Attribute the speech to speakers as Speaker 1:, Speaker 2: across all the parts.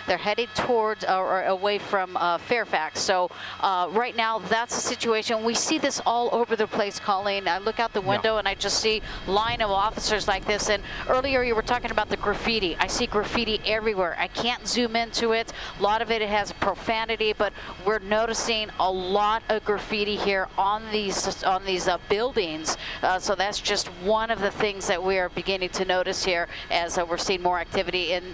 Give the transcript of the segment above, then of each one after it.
Speaker 1: They're headed towards or away from Fairfax. So right now, that's the situation. We see this all over the place, Colleen. I look out the window and I just see line of officers like this. And earlier you were talking about the graffiti. I see graffiti everywhere. I can't zoom into it. A lot of it has profanity, but we're noticing a lot of graffiti here on these buildings. So that's just one of the things that we are beginning to notice here as we're seeing more activity. And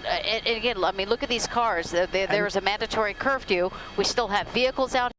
Speaker 1: again, I mean, look at these cars. There's a mandatory curfew. We still have vehicles out.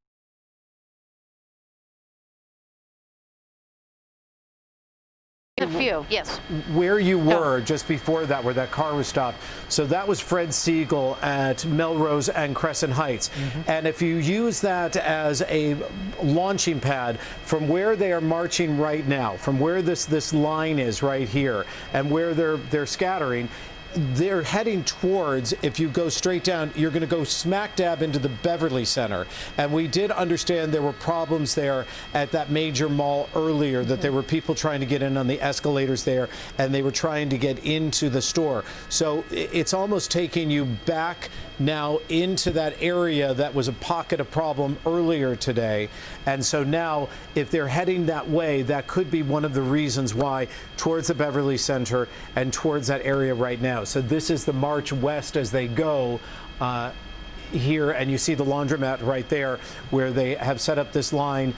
Speaker 1: A few, yes.
Speaker 2: Where you were just before that, where that car was stopped, so that was Fred Siegel at Melrose and Crescent Heights. And if you use that as a launching pad from where they are marching right now, from where this line is right here, and where they're scattering, they're heading towards, if you go straight down, you're going to go smack dab into the Beverly Center. And we did understand there were problems there at that major mall earlier, that there were people trying to get in on the escalators there, and they were trying to get into the store. So it's almost taking you back now into that area that was a pocket of problem earlier today. And so now, if they're heading that way, that could be one of the reasons why towards the Beverly Center and towards that area right now. So this is the march west as they go here, and you see the laundromat right there where they have set up this line.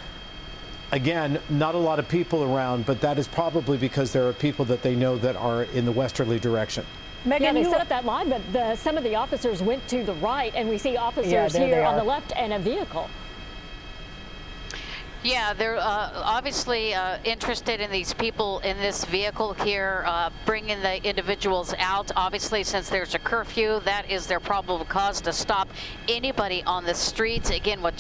Speaker 2: Again, not a lot of people around, but that is probably because there are people that they know that are in the westerly direction.
Speaker 3: Megan, they set up that line, but some of the officers went to the right, and we see officers here on the left and a vehicle.
Speaker 1: Yeah, they're obviously interested in these people in this vehicle here, bringing the individuals out. Obviously, since there's a curfew, that is their probable cause to stop anybody on the streets. Again, what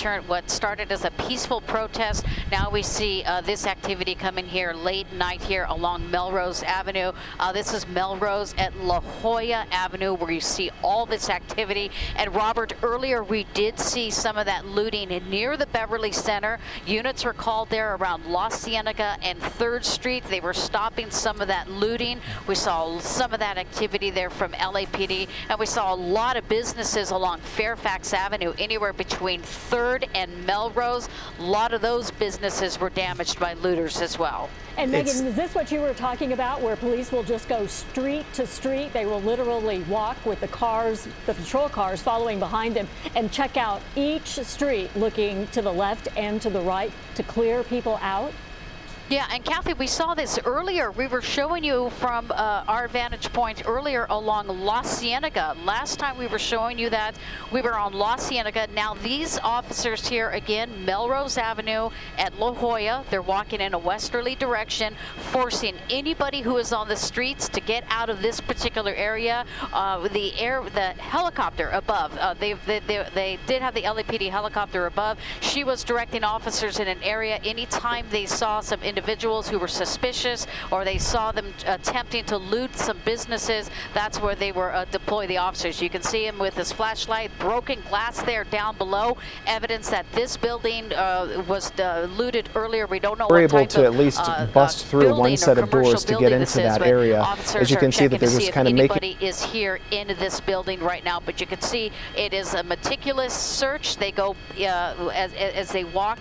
Speaker 1: started as a peaceful protest, now we see this activity coming here late night here along Melrose Avenue. This is Melrose at La Jolla Avenue, where you see all this activity. And Robert, earlier we did see some of that looting near the Beverly Center. Units were called there around La Cienega and 3rd Street. They were stopping some of that looting. We saw some of that activity there from LAPD, and we saw a lot of businesses along Fairfax Avenue, anywhere between 3rd and Melrose. A lot of those businesses were damaged by looters as well.
Speaker 3: And Megan, is this what you were talking about, where police will just go street to street? They will literally walk with the cars, the patrol cars following behind them, and check out each street, looking to the left and to the right to clear people out?
Speaker 1: Yeah, and Kathy, we saw this earlier. We were showing you from our vantage point earlier along La Cienega. Last time we were showing you that we were on La Cienega. Now these officers here, again, Melrose Avenue at La Jolla, they're walking in a westerly direction, forcing anybody who is on the streets to get out of this particular area. The helicopter above, they did have the LAPD helicopter above. She was directing officers in an area anytime they saw some individuals who were suspicious, or they saw them attempting to loot some businesses. That's where they were deploy the officers. You can see him with his flashlight, broken glass there down below, evidence that this building was looted earlier. We don't know
Speaker 4: we're
Speaker 1: what
Speaker 4: able
Speaker 1: type
Speaker 4: to
Speaker 1: of,
Speaker 4: at least bust through one set of doors to get into that area. As you can see that they're just kind of making.
Speaker 1: Anybody is here into this building right now, but you can see it is a meticulous search. They go as they walk,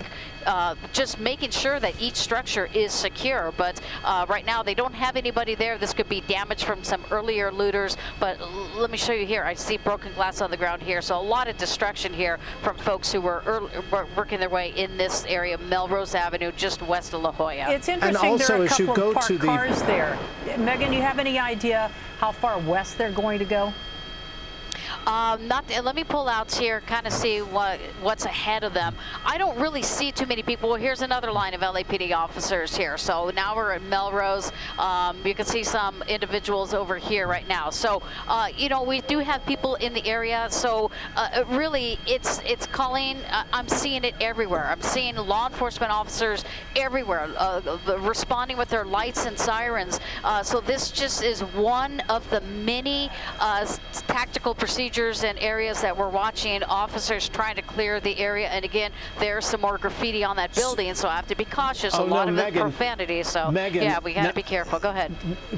Speaker 1: just making sure that each structure is secure. But right now they don't have anybody there. This could be damage from some earlier looters, but let me show you here. I see broken glass on the ground here, so a lot of destruction here from folks who were working their way in this area, Melrose Avenue, just west of La Jolla.
Speaker 5: It's interesting,
Speaker 2: and also,
Speaker 5: there are a
Speaker 2: as you
Speaker 5: couple
Speaker 2: go
Speaker 5: of parked cars there. Megan, you have any idea how far west they're going to go?
Speaker 1: Let me pull out here, kind of see what's ahead of them. I don't really see too many people. Well, here's another line of LAPD officers here. So now we're at Melrose. You can see some individuals over here right now. So, you know, we do have people in the area. So really, it's Colleen, I'm seeing it everywhere. I'm seeing law enforcement officers everywhere responding with their lights and sirens. So this just is one of the many tactical procedures procedures and areas that we're watching. Officers trying to clear the area, and again, there's some more graffiti on that building, so I have to be cautious. A lot of it profanity, so yeah, we got to be careful. Go ahead.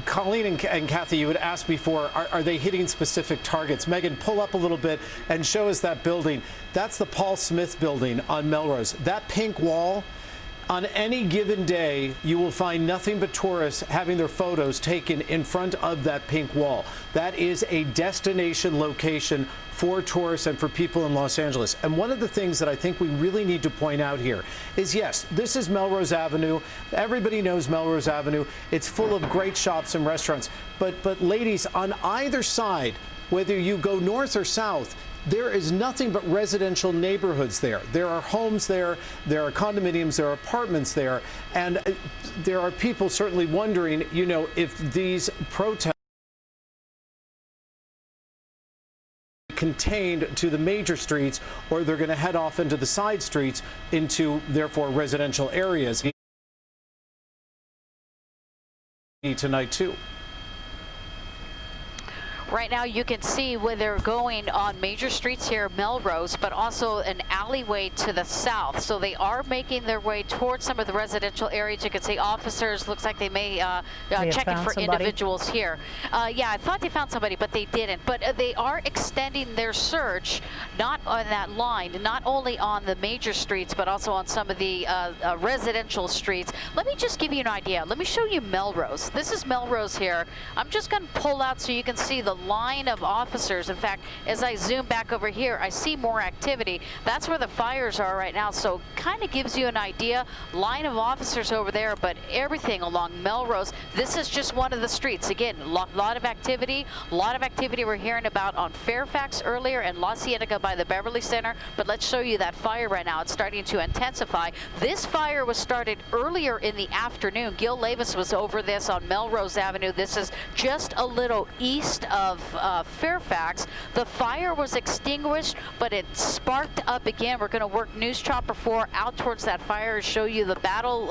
Speaker 2: Colleen and Kathy, you had asked before, are they hitting specific targets? Megan, pull up a little bit and show us that building. That's the Paul Smith building on Melrose. That pink wall, on any given day, you will find nothing but tourists having their photos taken in front of that pink wall. That is a destination location for tourists and for people in Los Angeles. And one of the things that I think we really need to point out here is, yes, this is Melrose Avenue. Everybody knows Melrose Avenue. It's full of great shops and restaurants. But ladies, on either side, whether you go north or south, there is nothing but residential neighborhoods there. There are homes there, there are condominiums, there are apartments there, and there are people certainly wondering, you know, if these protests contained to the major streets, or they're going to head off into the side streets into, therefore, residential areas tonight, too.
Speaker 1: Right now, you can see where they're going on major streets here, Melrose, but also an alleyway to the south. So they are making their way towards some of the residential areas. You can see officers, looks like they may checking for individuals here. Yeah, I thought they found somebody, but they didn't. But they are extending their search, not on that line, not only on the major streets, but also on some of the residential streets. Let me just give you an idea. Let me show you Melrose. This is Melrose here. I'm just going to pull out so you can see the line of officers. In fact, as I zoom back over here, I see more activity. That's where the fires are right now, so kind of gives you an idea. Line of officers over there, but everything along Melrose. This is just one of the streets. Again, a lot of activity. A lot of activity we're hearing about on Fairfax earlier and La Cienega by the Beverly Center. But let's show you that fire right now. It's starting to intensify. This fire was started earlier in the afternoon. Gil Levis was over this on Melrose Avenue. This is just a little east of Fairfax. The fire was extinguished, but it sparked up again. We're going to work News Chopper 4 out towards that fire and show you the battle,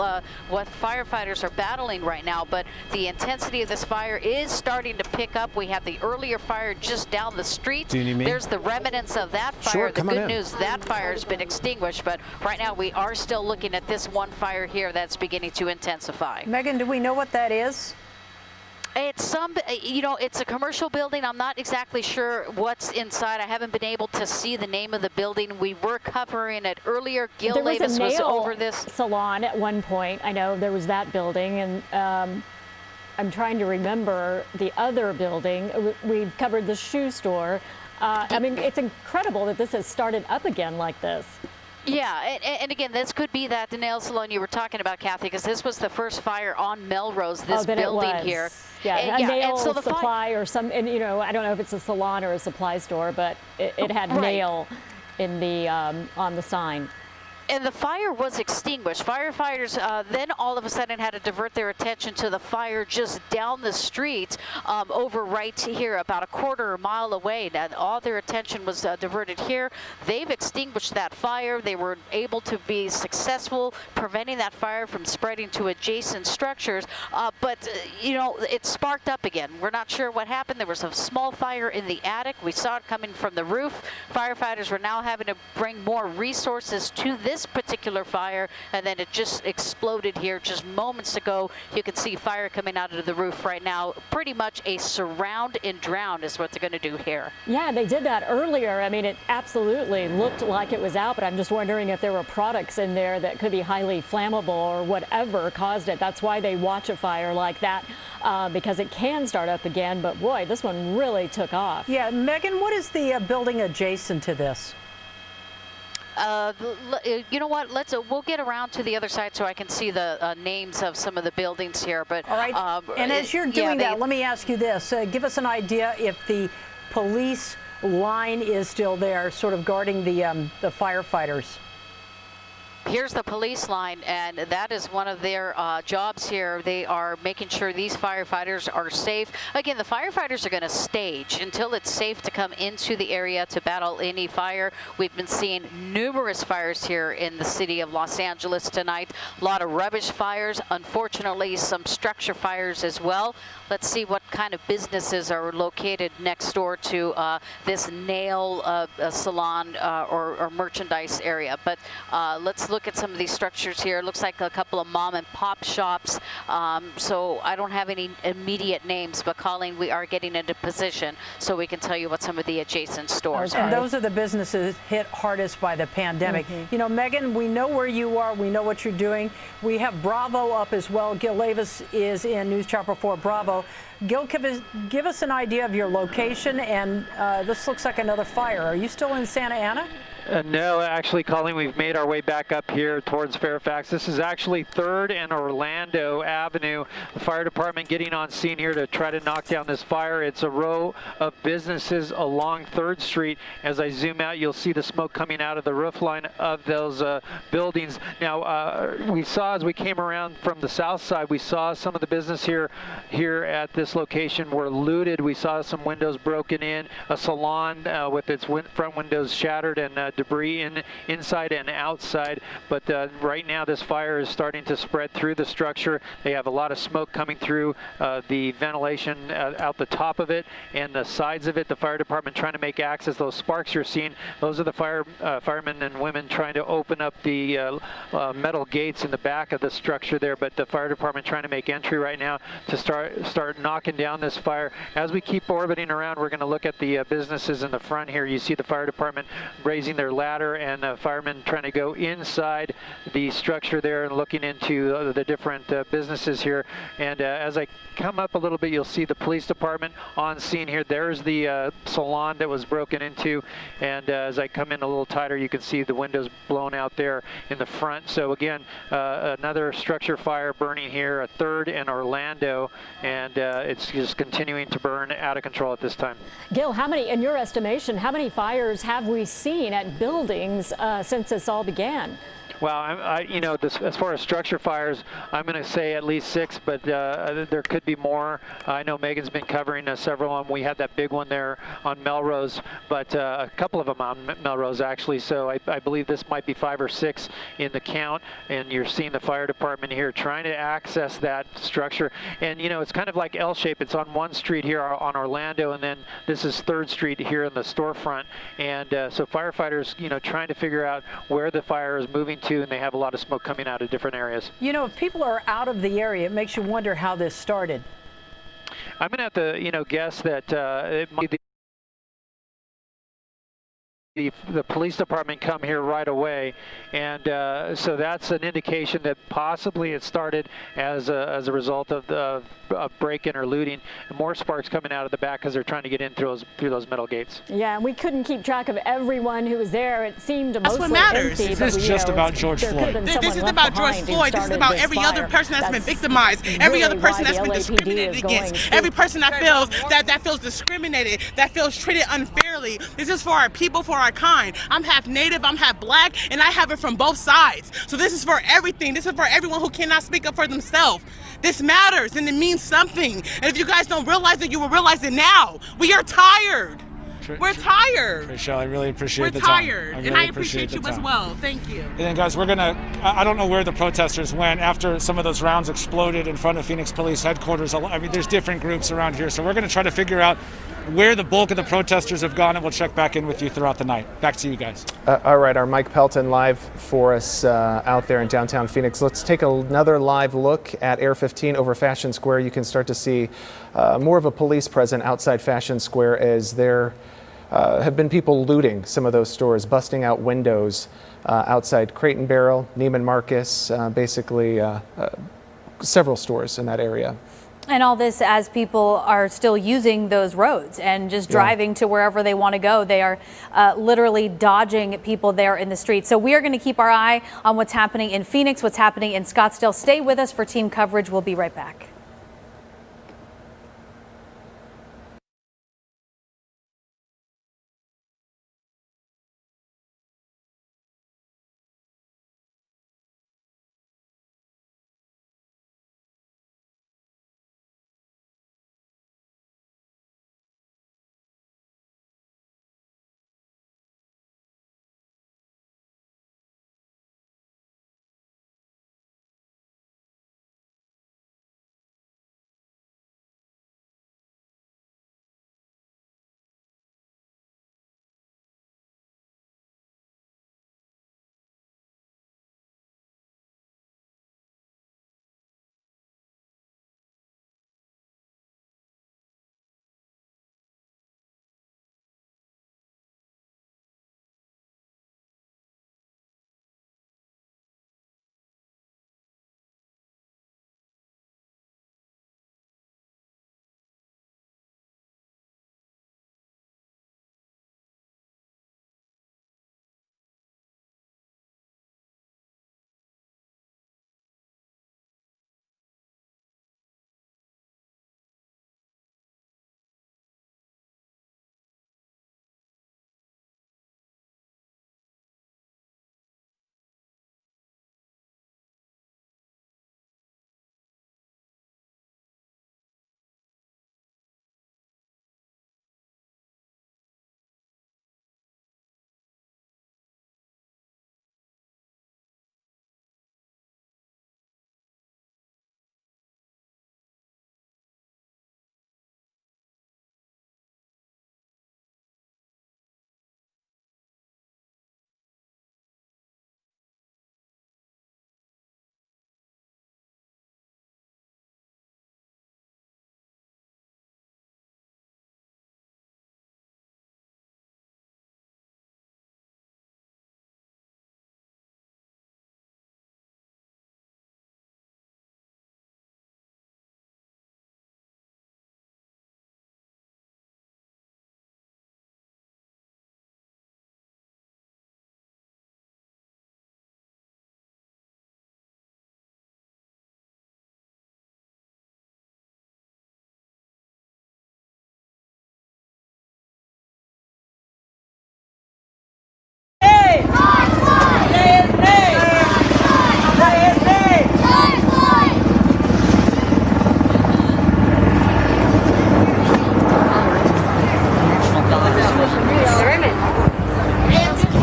Speaker 1: what firefighters are battling right now. But the intensity of this fire is starting to pick up. We have the earlier fire just down the street. There's the remnants of that fire.
Speaker 2: Sure,
Speaker 1: the good news, that fire has been extinguished, but right now we are still looking at this one fire here that's beginning to intensify.
Speaker 5: Megan, do we know what that is?
Speaker 1: It's some, you know, it's a commercial building. I'm not exactly sure what's inside. I haven't been able to see the name of the building. We were covering it earlier. Gil Levis was over this
Speaker 3: salon at one point. I know there was that building, and I'm trying to remember the other building. We've covered the shoe store. I mean, it's incredible that this has started up again like this.
Speaker 1: Yeah, and again, this could be that the nail salon you were talking about, Kathy, because this was the first fire on Melrose, this building here.
Speaker 3: Yeah, a nail supply or some, and you know, I don't know if it's a salon or a supply store, but it had nail in the on the sign.
Speaker 1: And the fire was extinguished. Firefighters then all of a sudden had to divert their attention to the fire just down the street over right here, about a quarter mile away. Now, all their attention was diverted here. They've extinguished that fire. They were able to be successful preventing that fire from spreading to adjacent structures. But, you know, it sparked up again. We're not sure what happened. There was a small fire in the attic. We saw it coming from the roof. Firefighters were now having to bring more resources to this particular fire, and then it just exploded here just moments ago. You can see fire coming out of the roof right now. Pretty much a surround and drown is what they're going to do here.
Speaker 3: Yeah, they did that earlier. I mean, it absolutely looked like it was out, but I'm just wondering if there were products in there that could be highly flammable or whatever caused it. That's why they watch a fire like that, because it can start up again. But boy, this one really took off.
Speaker 5: Yeah, Megan, what is the building adjacent to this?
Speaker 1: You know what? We'll get around to the other side so I can see the names of some of the buildings here. But
Speaker 5: all right. And as you're doing that, let me ask you this: give us an idea if the police line is still there, sort of guarding the firefighters.
Speaker 1: Here's the police line, and that is one of their jobs here. They are making sure these firefighters are safe. Again, the firefighters are going to stage until it's safe to come into the area to battle any fire. We've been seeing numerous fires here in the city of Los Angeles tonight. A lot of rubbish fires, unfortunately some structure fires as well. Let's see what kind of businesses are located next door to this nail salon or merchandise area. But let's look at some of these structures here. It looks like a couple of mom and pop shops. So I don't have any immediate names, but Colleen, we are getting into position so we can tell you what some of the adjacent stores are.
Speaker 5: And those are the businesses hit hardest by the pandemic. You know, Megan, we know where you are. We know what you're doing. We have Bravo up as well. Gil Levis is in News Chopper 4 Bravo. Gil, give us an idea of your location, and this looks like another fire. Are you still in Santa Ana?
Speaker 6: No, actually, Colleen, we've made our way back up here towards Fairfax. This is actually 3rd and Orlando Avenue. The fire department getting on scene here to try to knock down this fire. It's a row of businesses along 3rd Street. As I zoom out, you'll see the smoke coming out of the roof line of those buildings. Now, we saw as we came around from the south side, we saw some of the business here at this location were looted. We saw some windows broken in, a salon with its front windows shattered and debris inside and outside. But right now this fire is starting to spread through the structure. They have a lot of smoke coming through the ventilation out the top of it and the sides of it. The fire department trying to make access. Those sparks you're seeing, those are the firemen and women trying to open up the metal gates in the back of the structure there. But the fire department trying to make entry right now to start knocking down this fire. As we keep orbiting around, we're going to look at the businesses in the front here. You see the fire department raising their ladder and firemen trying to go inside the structure there and looking into the different businesses here. And as I come up a little bit, you'll see the police department on scene here. There's the salon that was broken into, and as I come in a little tighter, you can see the windows blown out there in the front. So again, another structure fire burning here, a 3rd and Orlando, and it's just continuing to burn out of control at this time.
Speaker 3: Gil, how many, in your estimation, how many fires have we seen at buildings since this all began?
Speaker 6: Well, you know, as far as structure fires, I'm going to say at least 6, but there could be more. I know Megan's been covering several of them. We had that big one there on Melrose, but a couple of them on Melrose actually. So I believe this might be 5 or 6 in the count. And you're seeing the fire department here trying to access that structure. And you know, it's kind of like L-shaped. It's on one street here on Orlando, and then this is 3rd Street here in the storefront. And so firefighters, you know, trying to figure out where the fire is moving to, and they have a lot of smoke coming out of different areas.
Speaker 5: You know, if people are out of the area, it makes you wonder how this started.
Speaker 6: I'm going to have to, you know, guess that it might be the police department come here right away, and so that's an indication that possibly it started as a result of break-in or looting. More sparks coming out of the back because they're trying to get in through those metal gates.
Speaker 3: Yeah, and we couldn't keep track of everyone who was there. It seemed mostly
Speaker 7: what matters.
Speaker 3: empty.
Speaker 7: This
Speaker 3: is
Speaker 7: just about George Floyd.
Speaker 3: This
Speaker 7: is about George Floyd. This is about every other person that's been victimized, every other person that's been discriminated against, every person that feels discriminated, that feels treated unfairly. This is for our people, for our kind. I'm half Native, I'm half Black, and I have it from both sides. So this is for everything. This is for everyone who cannot speak up for themselves. This matters, and it means something. And if you guys don't realize it, you will realize it now. We are tired. We're tired.
Speaker 8: Tricia, I really appreciate the time.
Speaker 7: We're tired, and I appreciate you as well. Thank you.
Speaker 8: And then, guys, I don't know where the protesters went after some of those rounds exploded in front of Phoenix Police Headquarters. I mean, there's different groups around here, so we're going to try to figure out where the bulk of the protesters have gone, and we'll check back in with you throughout the night. Back to you guys.
Speaker 4: All right, our Mike Pelton live for us out there in downtown Phoenix. Let's take another live look at Air 15 over Fashion Square. You can start to see more of a police presence outside Fashion Square as there have been people looting some of those stores, busting out windows outside Crate and Barrel, Neiman Marcus, basically several stores in that area.
Speaker 9: And all this as people are still using those roads and just driving to wherever they want to go. They are literally dodging people there in the street. So we are going to keep our eye on what's happening in Phoenix, what's happening in Scottsdale. Stay with us for team coverage. We'll be right back.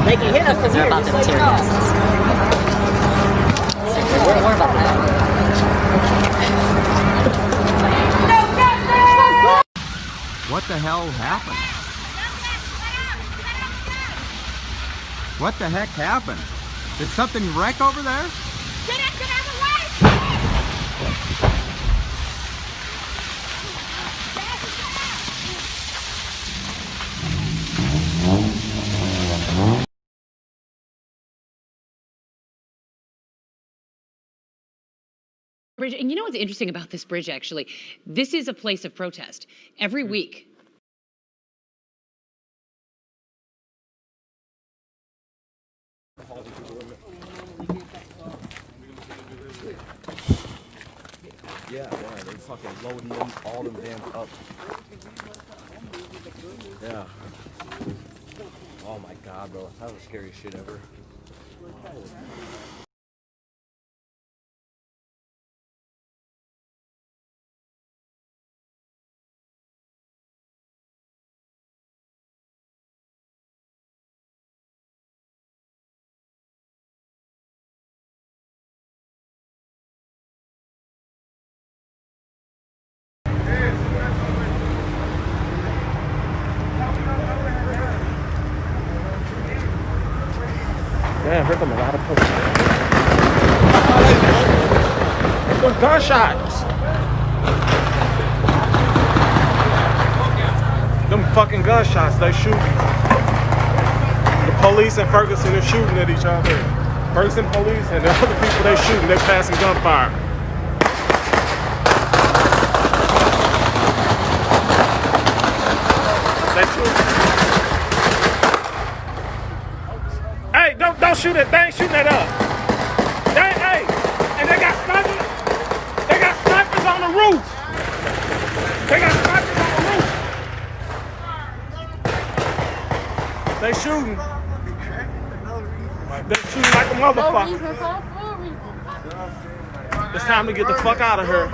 Speaker 10: They can hit us because they're about to tear us. We're about that.
Speaker 11: What the hell happened? What the heck happened? Did something wreck over there?
Speaker 12: Get out of the way!
Speaker 13: Bridge, and you know what's interesting about this bridge, actually? This is a place of protest every week.
Speaker 14: Yeah, they're fucking loading them, all them damn up. Yeah. Oh my god, bro. That was the scariest shit ever.
Speaker 4: Yeah, heard them a lot of places. Some gunshots. Them fucking gunshots, they shooting. The police in Ferguson are shooting at each other. Ferguson police and the other people they shooting, they passing gunfire. They shooting. Hey, don't shoot it. They ain't shooting that up. Hey, and they got snipers. They got snipers on the roof. They got snipers on the roof. They shooting. They shooting like a motherfucker. It's time to get the fuck out of here.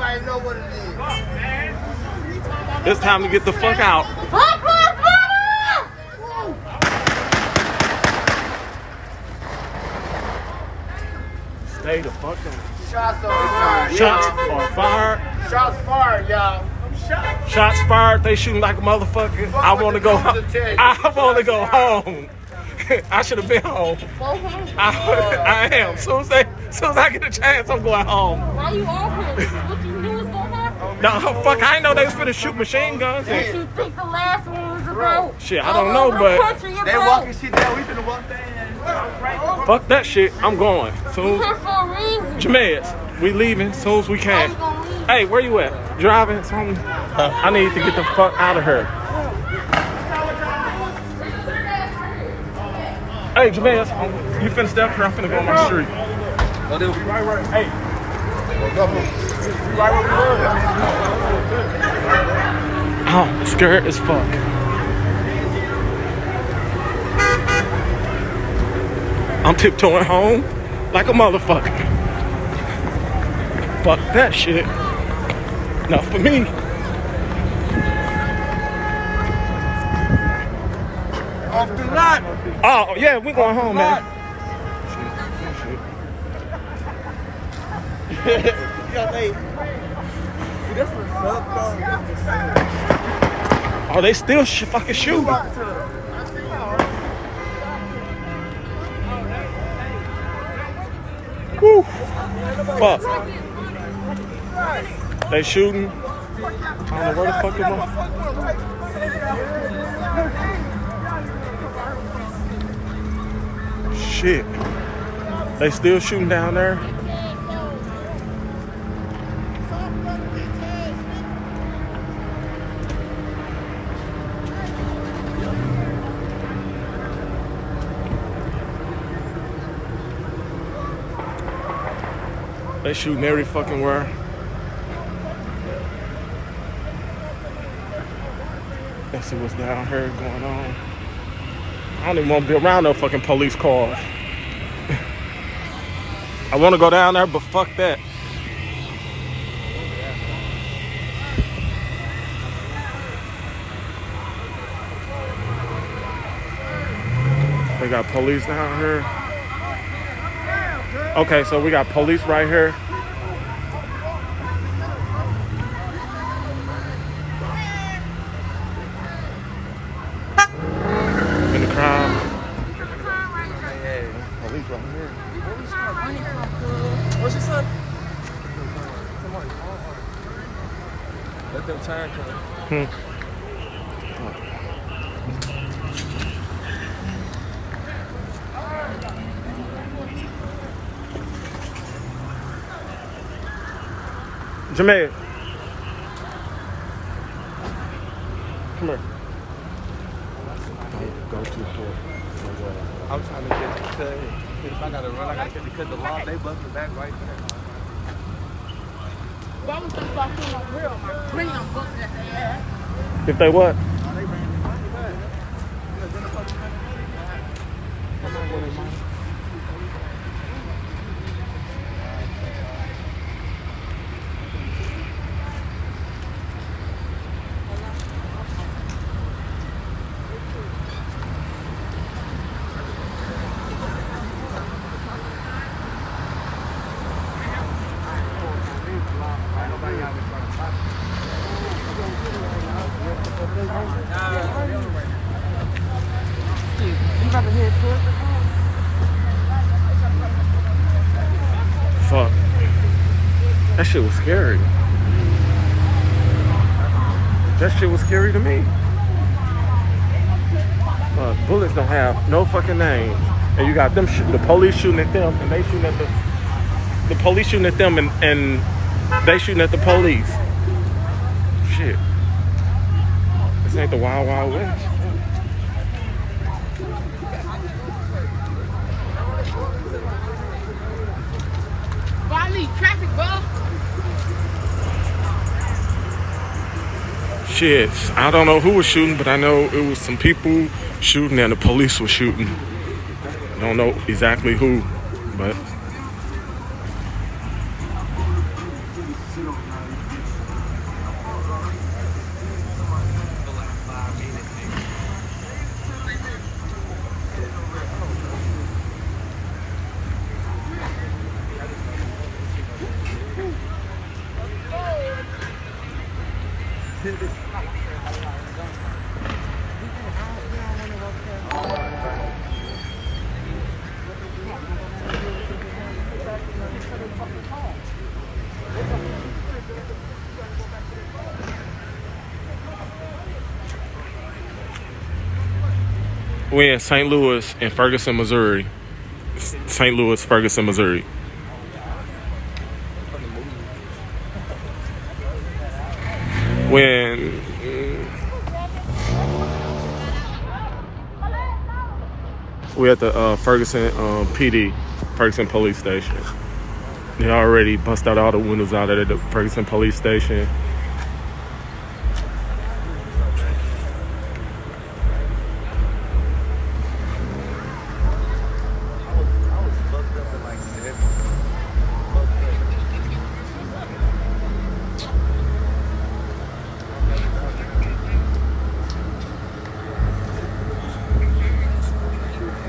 Speaker 4: It's time to get the fuck out. Stay the fuck on.
Speaker 15: Shots are fired.
Speaker 4: Shots are fired.
Speaker 15: Shots fired, y'all.
Speaker 4: Shots fired. They shooting like a motherfucker. I want to go. I want to go home. I should have been home. I am. As soon as I get a chance, I'm going home.
Speaker 12: Why you all here? What you knew was gonna happen?
Speaker 4: No, fuck. I ain't know they was finna shoot machine guns.
Speaker 12: What you think the last one was about?
Speaker 4: Shit, I don't know, but
Speaker 15: they walking shit down. We finna walk there.
Speaker 4: Fuck that shit. I'm going. Soon.
Speaker 12: Here for a reason.
Speaker 4: Jamez, we leaving as soon as we can. Hey, where you at? Driving? Something? I need to get the fuck out of here. Hey, Jamez, you finna step here? I'm finna go on my street. Right. Hey. Oh, I'm scared as fuck. I'm tiptoeing home like a motherfucker. Fuck that shit. Not for me.
Speaker 15: Off the lot.
Speaker 4: Oh, yeah, we going home, man. Oh, they still fucking shooting. Woo. Fuck. They shooting. I don't know where the fuck am I? Shit. They still shooting down there. They shooting every fucking where. Let's see what's down here going on.
Speaker 16: I don't even want to be around no fucking police cars. I want to go down there, but fuck that. They got police down here. Okay, so we got police right here. In the crowd. Police right here.
Speaker 14: What's your son? Let them turn come.
Speaker 16: Jermaine. Come here. Don't go too far.
Speaker 14: I'm trying to catch the cut. If I gotta run, I gotta catch the cut. The law, they busted back right there.
Speaker 12: Why was they fucking on real? My green, I'm looking at their ass.
Speaker 16: If they what? Fuck. That shit was scary. That shit was scary to me. Bullets don't have no fucking names. And you got them, the police shooting at them, and they shooting at the police shooting at them, and they shooting at the police. Shit. This ain't the Wild Wild West.
Speaker 12: I need traffic, bro.
Speaker 16: Shit, I don't know who was shooting, but I know it was some people shooting and the police was shooting. I don't know exactly who, but... We're in St. Louis and Ferguson, Missouri. St. Louis, Ferguson, Missouri. When we're at the Ferguson PD, Ferguson Police Station. They already bust out all the windows out at the Ferguson Police Station.